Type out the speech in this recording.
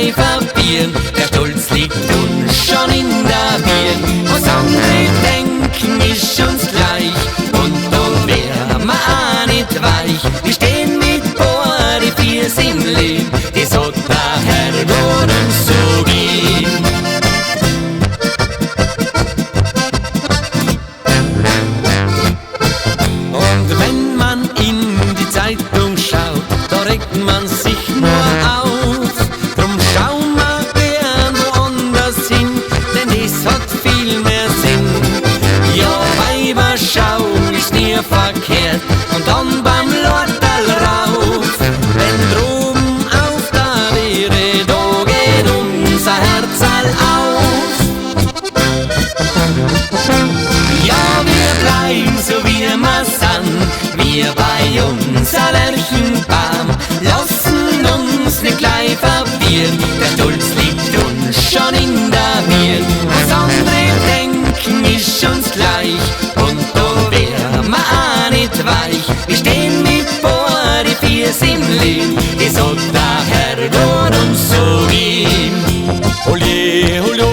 gleich verbieren. Der Stolz liegt uns schon in der Birn. Was andere denken, ist uns gleich. Und da wär ma auch nicht weich. Wir stehen mit beide Fies im Leben. Das hat der Herrgott uns so gegeben. Und wenn man in die Zeitung schaut, da regt man sich nur auf. Drum schauen wir gern woanders hin, denn es hat viel mehr Sinn. Ja, Weiber schauen ist nie verkehrt und dann beim Lortal rauf. Wenn droben auf der Weide, da geht unser Herzal auf. Ja, wir bleiben so wie wir sind, wir bei unser Lerchenbaum, lassen uns nicht gleich verwirren, der Stolz liegt uns schon in der Birn. Was andere denken, ist uns gleich, und da wär ma auch nicht weich. Wir stehen mit beide Fies im Leben, das hat der Herrgott uns so gegeben. Olje, olje,